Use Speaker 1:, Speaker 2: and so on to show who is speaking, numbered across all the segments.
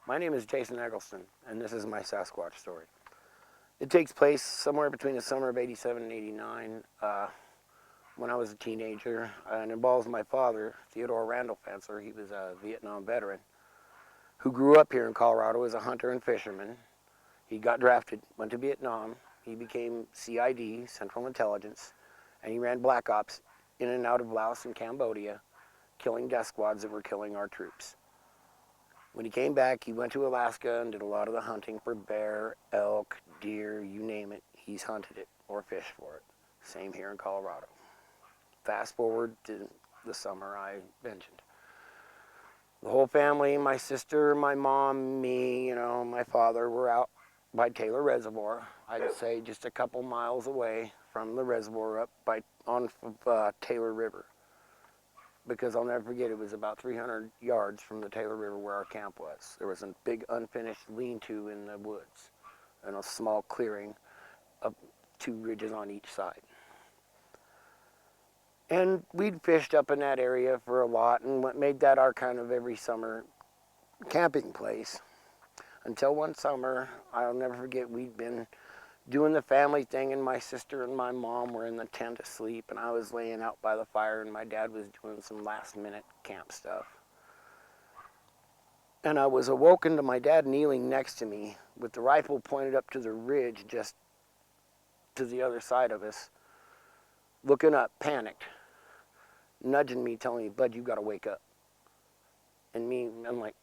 Speaker 1: My name is Jason Eggleston, and this is my Sasquatch story. It takes place somewhere between the summer of '87 and '89 when I was a teenager, and involves my father, Theodore Randall Fencer. He was a Vietnam veteran who grew up here in Colorado as a hunter and fisherman. He got drafted, went to Vietnam. He became CID, Central Intelligence, and he ran black ops in and out of Laos and Cambodia, killing death squads that were killing our troops. When he came back, he went to Alaska and did a lot of the hunting for bear, elk, deer, you name it. He's hunted it or fished for it. Same here in Colorado. Fast forward to the summer I mentioned. The whole family, my sister, my mom, me, my father, were out by Taylor Reservoir. I'd say just a couple miles away from the reservoir up on Taylor River. Because I'll never forget, it was about 300 yards from the Taylor River where our camp was. There was a big unfinished lean-to in the woods and a small clearing of 2 ridges on each side. And we'd fished up in that area for a lot and made that our kind of every summer camping place. Until one summer, I'll never forget, we'd been doing the family thing, and my sister and my mom were in the tent asleep, and I was laying out by the fire, and my dad was doing some last-minute camp stuff. And I was awoken to my dad kneeling next to me with the rifle pointed up to the ridge just to the other side of us, looking up, panicked, nudging me, telling me, "Bud, you got to wake up." And I'm like,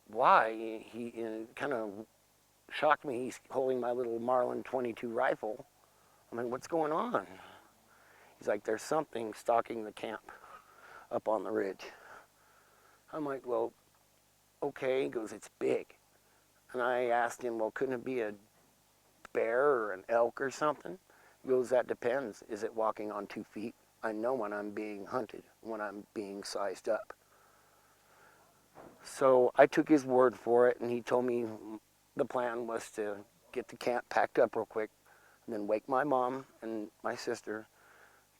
Speaker 1: why? He kind of shocked me. He's holding my little Marlin 22 rifle. I'm like, what's going on? He's like, there's something stalking the camp up on the ridge. I'm like, well, okay. He goes, it's big. And I asked him, well, couldn't it be a bear or an elk or something? He goes, that depends. Is it walking on 2 feet? I know when I'm being hunted, when I'm being sized up. So I took his word for it, and he told me the plan was to get the camp packed up real quick, and then wake my mom and my sister,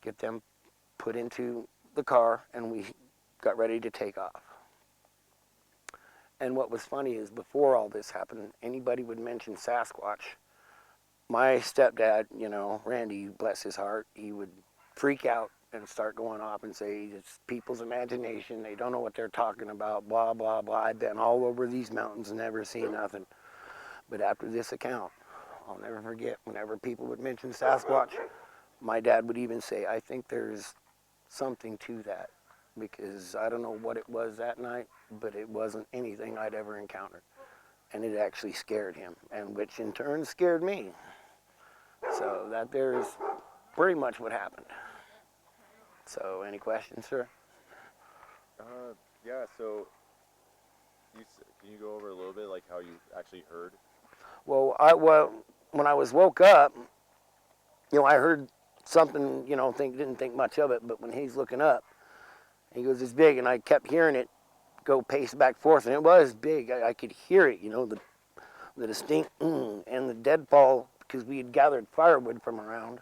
Speaker 1: get them put into the car, and we got ready to take off. And what was funny is before all this happened, anybody would mention Sasquatch, my stepdad, Randy, bless his heart, he would freak out and start going off and say, it's people's imagination, they don't know what they're talking about, blah, blah, blah. I've been all over these mountains and never seen nothing. But after this account, I'll never forget, whenever people would mention Sasquatch, my dad would even say, I think there's something to that, because I don't know what it was that night, but it wasn't anything I'd ever encountered. And it actually scared him, and which in turn scared me. So that there's pretty much what happened. So, any questions, sir?
Speaker 2: Yeah, so can you go over a little bit like how you actually heard?
Speaker 1: Well, when I was woke up, I heard something, didn't think much of it, but when he's looking up, he goes, it's big, and I kept hearing it go pace back and forth, and it was big. I could hear it, the distinct and the deadfall, because we had gathered firewood from around.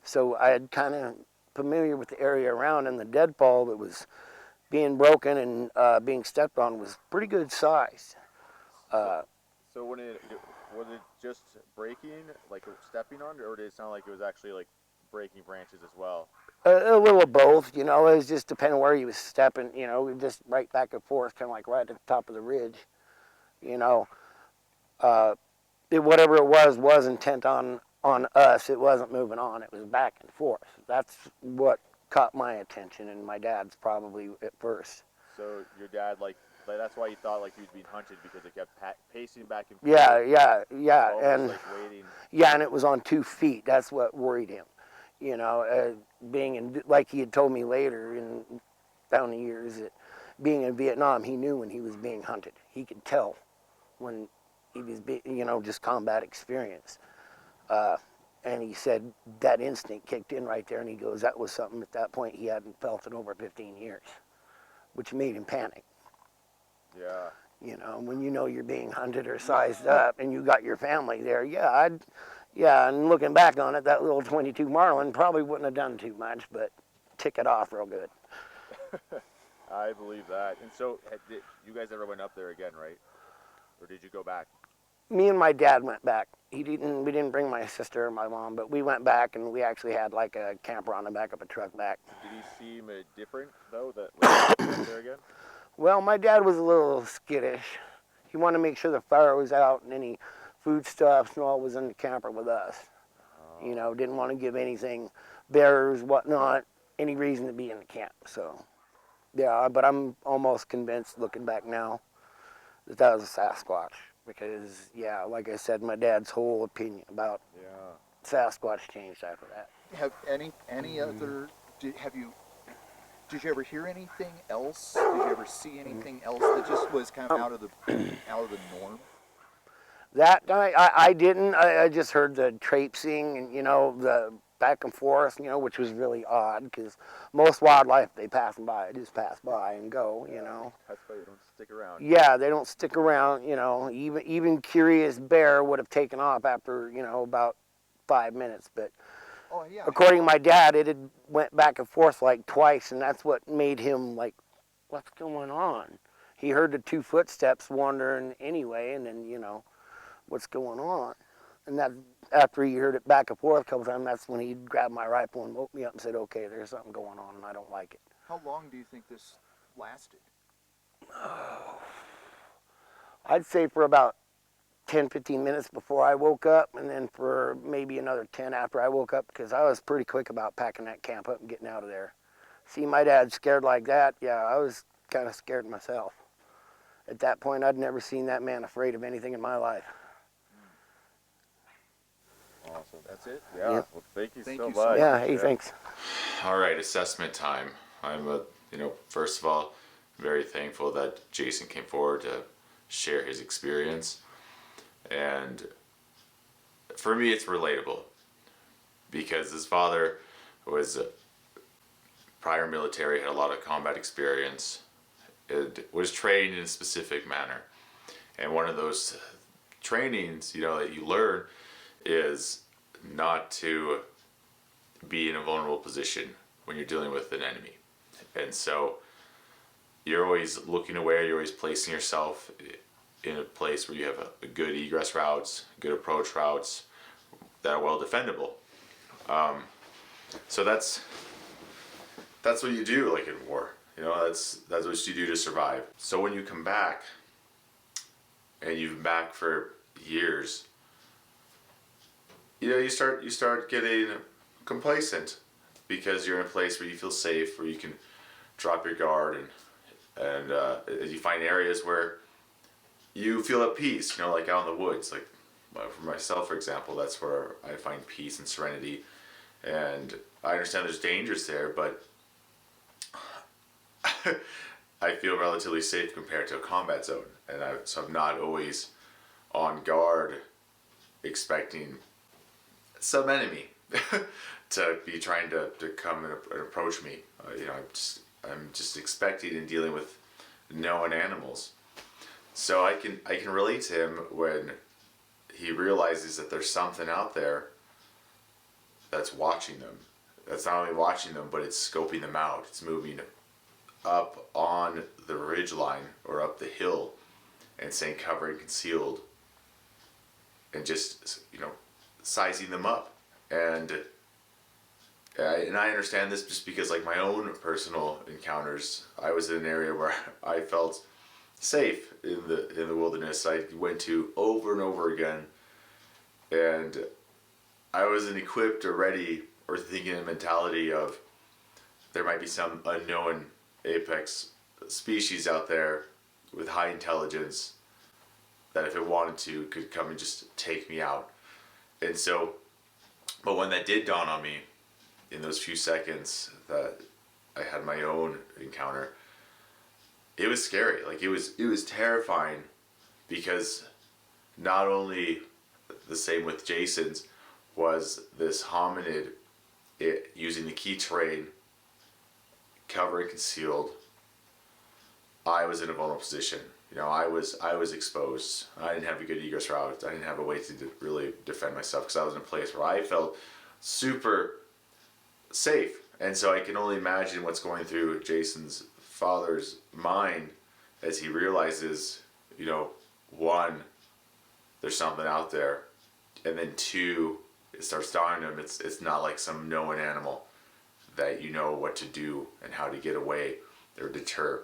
Speaker 1: So I had kind of familiar with the area around, and the deadfall that was being broken and being stepped on was pretty good size.
Speaker 2: So was it just breaking, like stepping on, or did it sound like it was actually like breaking branches as well?
Speaker 1: A little of both, it was just depending where he was stepping, just right back and forth, kind of like right at the top of the ridge, whatever it was intent on us. It wasn't moving on. It was back and forth. That's what caught my attention, and my dad's probably at first.
Speaker 2: So your dad, like that's why he thought like he was being hunted, because it kept pacing back and forth.
Speaker 1: Yeah, and
Speaker 2: like waiting.
Speaker 1: Yeah, and it was on 2 feet. That's what worried him. Being in, like he had told me later down the years, that being in Vietnam, he knew when he was being hunted. He could tell when he was, just combat experience. And he said that instinct kicked in right there, and he goes, that was something at that point he hadn't felt in over 15 years, which made him panic.
Speaker 2: Yeah.
Speaker 1: When you're being hunted or sized up, and you got your family there, and looking back on it, that little 22 Marlin probably wouldn't have done too much, but tick it off real good.
Speaker 2: I believe that. And so, you guys ever went up there again, right? or did you go back?
Speaker 1: Me and my dad went back. We didn't bring my sister or my mom, but we went back, and we actually had like a camper on the back of a truck back.
Speaker 2: Did he seem different though? That like, you went there again?
Speaker 1: Well, my dad was a little skittish. He wanted to make sure the fire was out and any foodstuffs and all was in the camper with us. You know, didn't want to give anything, bears, whatnot, any reason to be in the camp. So, yeah, but I'm almost convinced, looking back now, that that was a Sasquatch. Because, yeah, like I said, my dad's whole opinion about Sasquatch changed after that.
Speaker 3: Have any other? Did you ever hear anything else? Did you ever see anything else that just was kind of out of the norm?
Speaker 1: That I didn't. I just heard the traipsing and, you know, the back and forth, you know, which was really odd because most wildlife, they just pass by and go, you know.
Speaker 2: That's why you don't stick around.
Speaker 1: Yeah, they don't stick around, you know. Even curious bear would have taken off after, you know, about 5 minutes. But
Speaker 3: Oh yeah.
Speaker 1: according to my dad, it had went back and forth like twice, and that's what made him like, what's going on? He heard the 2 footsteps wandering anyway, and then, you know, what's going on? And that after he heard it back and forth a couple times, that's when he grabbed my rifle and woke me up and said, okay, there's something going on and I don't like it.
Speaker 3: How long do you think this lasted?
Speaker 1: I'd say for about 10, 15 minutes before I woke up, and then for maybe another 10 after I woke up, because I was pretty quick about packing that camp up and getting out of there. See my dad scared like that, yeah, I was kind of scared myself. At that point, I'd never seen that man afraid of anything in my life.
Speaker 2: Awesome. That's it? Yeah.
Speaker 1: Yep.
Speaker 2: Well, thank you
Speaker 3: Thank
Speaker 2: so
Speaker 3: you so
Speaker 2: much.
Speaker 1: Yeah, hey, thanks.
Speaker 4: All right, assessment time. I'm, first of all, very thankful that Jason came forward to share his experience. And for me, it's relatable because his father was prior military, had a lot of combat experience, it was trained in a specific manner. And one of those trainings, you know, that you learn is not to be in a vulnerable position when you're dealing with an enemy. And so you're always looking away, you're always placing yourself in a place where you have a good egress routes, good approach routes that are well defendable. So that's what you do, like in war. You know, that's what you do to survive. So when you come back, and you've been back for years, you know, you start getting complacent because you're in a place where you feel safe, where you can drop your guard, and you find areas where you feel at peace. You know, like out in the woods. Like for myself, for example, that's where I find peace and serenity. And I understand there's dangers there, but I feel relatively safe compared to a combat zone, and so I'm not always on guard, expecting some enemy to be trying to come and approach me. You know, I'm just expecting and dealing with known animals. So I can relate to him when he realizes that there's something out there that's watching them. That's not only watching them, but it's scoping them out. It's moving up on the ridge line or up the hill and staying covered and concealed, and just, you know, sizing them up. And I understand this just because, like, my own personal encounters, I was in an area where I felt safe in the wilderness. I went to over and over again, and I wasn't equipped or ready or thinking a mentality of there might be some unknown apex species out there with high intelligence that if it wanted to could come and just take me out. And so, but when that did dawn on me, in those few seconds that I had my own encounter, it was scary. Like it was terrifying, because not only the same with Jason's was this hominid using the key terrain, covered and concealed. I was in a vulnerable position. You know, I was exposed. I didn't have a good egress route. I didn't have a way to really defend myself because I was in a place where I felt super safe. And so I can only imagine what's going through Jason's father's mind as he realizes, you know, one, there's something out there, and then two, it starts dawning on him it's not like some known animal that you know what to do and how to get away or deter.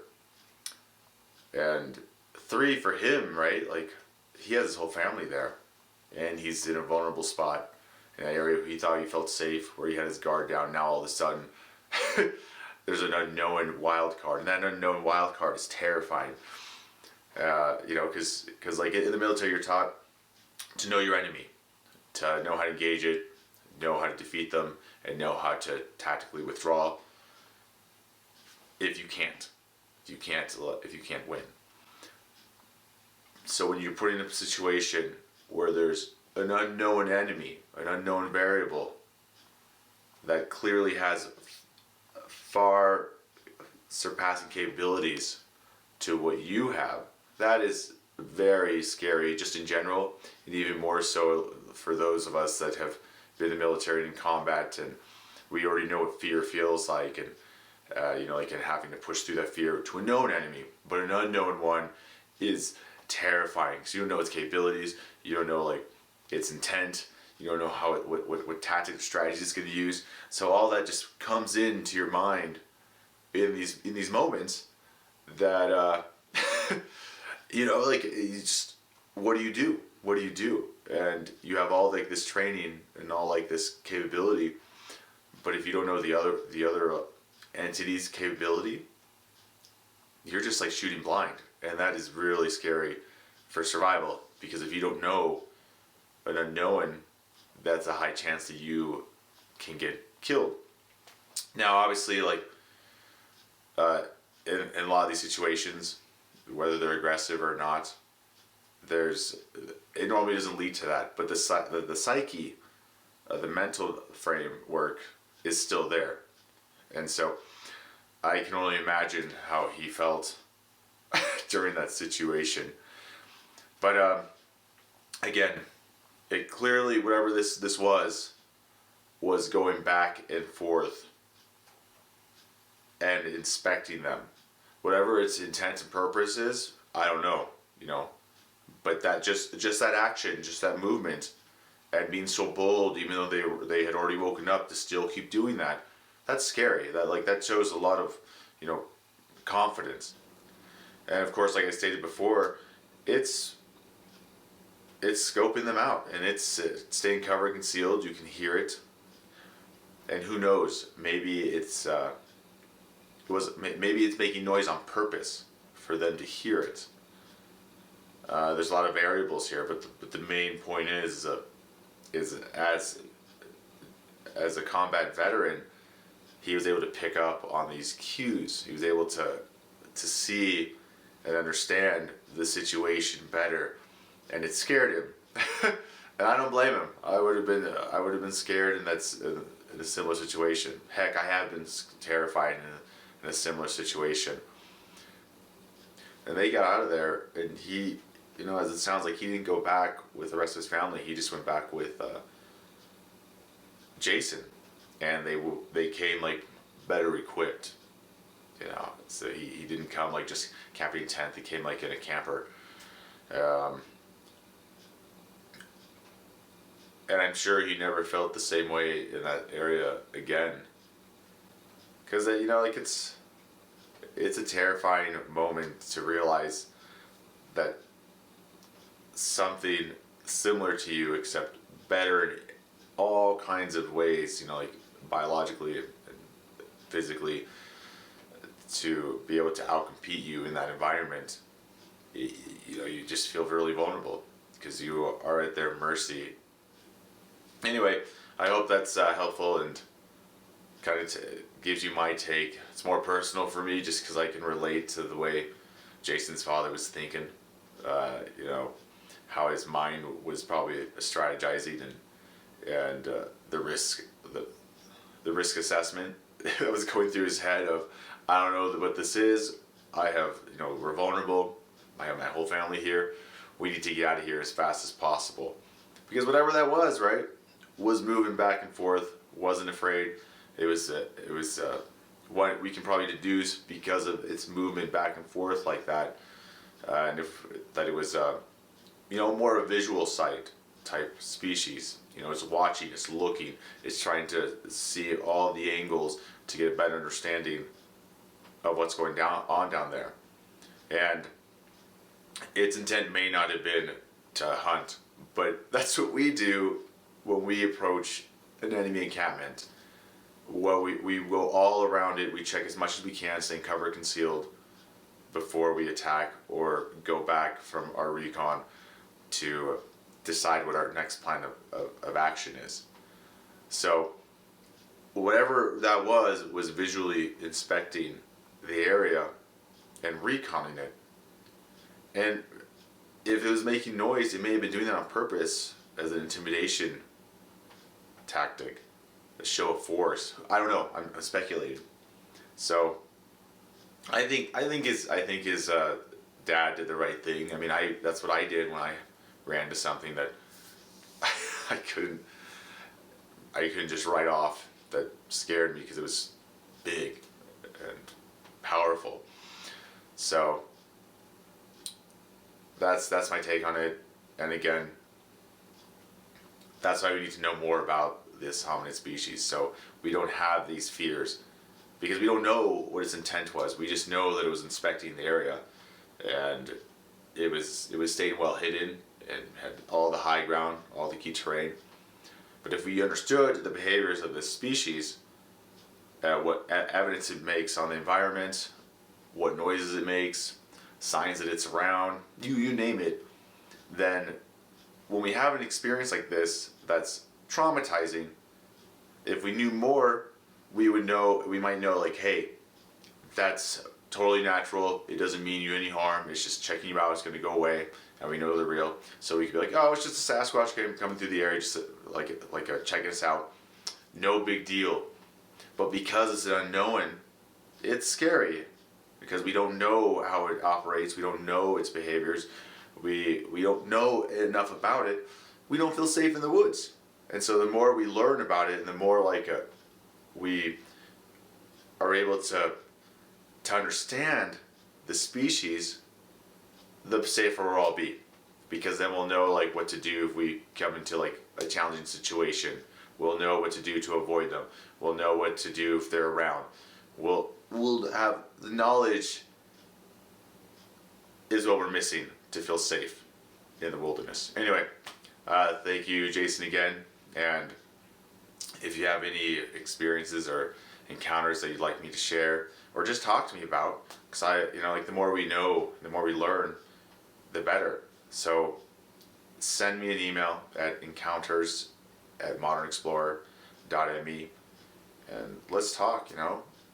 Speaker 4: And three, for him, right, like he has his whole family there, and he's in a vulnerable spot in that area where he thought he felt safe, where he had his guard down. Now all of a sudden there's an unknown wild card, and that unknown wild card is terrifying. You know, because like in the military you're taught to know your enemy, to know how to engage it, know how to defeat them, and know how to tactically withdraw if you can't win. So when you're put in a situation where there's an unknown enemy, an unknown variable that clearly has far surpassing capabilities to what you have, that is very scary just in general, and even more so for those of us that have been in the military and in combat, and we already know what fear feels like, and you know, like, and having to push through that fear to a known enemy. But an unknown one is terrifying, because you don't know its capabilities, you don't know like its intent, you don't know how what tactics, strategies it's going to use. So all that just comes into your mind in these moments that you know, like, you just, what do you do? What do you do? And you have all like this training and all like this capability, but if you don't know the other entity's capability, you're just like shooting blind, and that is really scary for survival, because if you don't know an unknown, that's a high chance that you can get killed. Now obviously, like in a lot of these situations, whether they're aggressive or not, it normally doesn't lead to that, but the psyche, the mental framework is still there. And so I can only imagine how he felt during that situation. But again, it clearly, whatever this was going back and forth and inspecting them. Whatever its intent and purpose is, I don't know, you know. But that just that action, just that movement, and being so bold, even though they had already woken up, to still keep doing that, that's scary. That shows a lot of, you know, confidence. And of course, like I stated before, it's scoping them out, and it's staying covered, concealed. You can hear it, and who knows? Maybe maybe it's making noise on purpose for them to hear it. There's a lot of variables here, but the main point is as a combat veteran, he was able to pick up on these cues. He was able to see and understand the situation better, and it scared him. And I don't blame him. I would have been scared, and that's in a similar situation. Heck, I have been terrified in a similar situation. And they got out of there, and he, you know, as it sounds like, he didn't go back with the rest of his family. He just went back with Jason, and they came like better equipped, you know. So he didn't come like just camping in a tent. He came like in a camper, and I'm sure he never felt the same way in that area again. Because you know, like, it's a terrifying moment to realize that something similar to you, except better in all kinds of ways, you know, like biologically and physically, to be able to outcompete you in that environment, you know, you just feel really vulnerable because you are at their mercy. Anyway, I hope that's helpful and kind of gives you my take. It's more personal for me just because I can relate to the way Jason's father was thinking, you know, how his mind was probably strategizing, and the risk assessment that was going through his head of, I don't know what this is. I have, you know, we're vulnerable. I have my whole family here. We need to get out of here as fast as possible, because whatever that was, right, was moving back and forth. Wasn't afraid. It was what we can probably deduce because of its movement back and forth like that, and if that it was more a visual sight type species. It's watching, it's looking, it's trying to see all the angles to get a better understanding of what's going on down there. And its intent may not have been to hunt, but that's what we do when we approach an enemy encampment. Well, we go all around it, we check as much as we can, staying covered, concealed, before we attack or go back from our recon to decide what our next plan of action is. So whatever that was visually inspecting the area and reconning it. And if it was making noise, it may have been doing that on purpose as an intimidation tactic, a show of force. I don't know. I'm speculating. So I think his dad did the right thing. I mean, that's what I did when I ran into something that I couldn't just write off, that scared me because it was big and powerful. So that's my take on it. And again, that's why we need to know more about this hominid species, so we don't have these fears, because we don't know what its intent was. We just know that it was inspecting the area, and it was staying well hidden and had all the high ground, all the key terrain. But if we understood the behaviors of this species, what evidence it makes on the environment, what noises it makes, signs that it's around, you name it, then when we have an experience like this that's traumatizing, if we knew more, we might know, like, hey, that's totally natural, it doesn't mean you any harm, it's just checking you out, it's going to go away, and we know they're real. So we could be like, oh, it's just a Sasquatch coming through the area, just checking us out, no big deal. But because it's an unknown, it's scary, because we don't know how it operates, we don't know its behaviors, we don't know enough about it, we don't feel safe in the woods. And so the more we learn about it, and the more we are able to understand the species, the safer we'll all be. Because then we'll know what to do if we come into a challenging situation. We'll know what to do to avoid them. We'll know what to do if they're around. We'll have the knowledge is what we're missing to feel safe in the wilderness. Anyway, thank you, Jason, again. And if you have any experiences or encounters that you'd like me to share, or just talk to me about, because the more we know, the more we learn, the better. So send me an email at encounters@modernexplorer.me, and let's talk.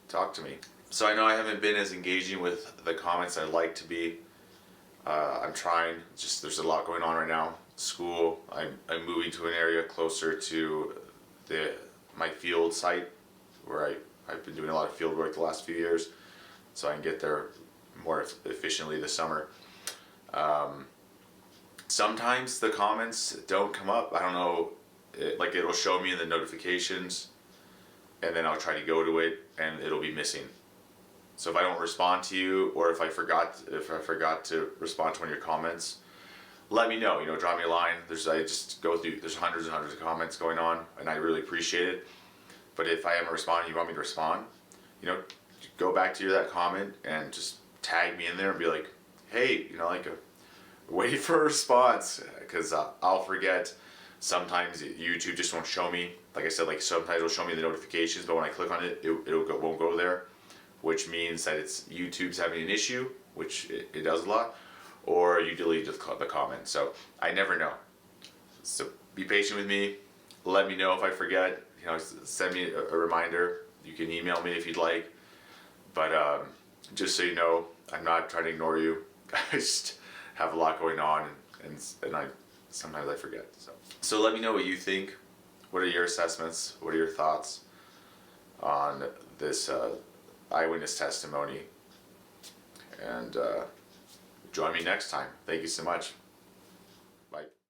Speaker 4: Talk to me. So I know I haven't been as engaging with the comments I'd like to be. I'm trying. Just there's a lot going on right now. School. I'm moving to an area closer to my field site, where I've been doing a lot of field work the last few years, so I can get there more efficiently this summer. Sometimes the comments don't come up. I don't know, it'll show me in the notifications, and then I'll try to go to it, and it'll be missing. So if I don't respond to you, or if I forgot to respond to one of your comments, let me know. Drop me a line. There's hundreds and hundreds of comments going on, and I really appreciate it. But if I haven't responded, you want me to respond, go back to that comment and just tag me in there and be like, hey, wait for a response, because I'll forget. Sometimes YouTube just won't show me. Like I said, sometimes it'll show me the notifications, but when I click on it, it won't go there, which means that it's YouTube's having an issue, which it does a lot, or you delete the comment. So I never know. So be patient with me. Let me know if I forget. Send me a reminder. You can email me if you'd like. But just so you know, I'm not trying to ignore you. I just have a lot going on, and sometimes I forget. So let me know what you think. What are your assessments? What are your thoughts on this eyewitness testimony? And join me next time. Thank you so much.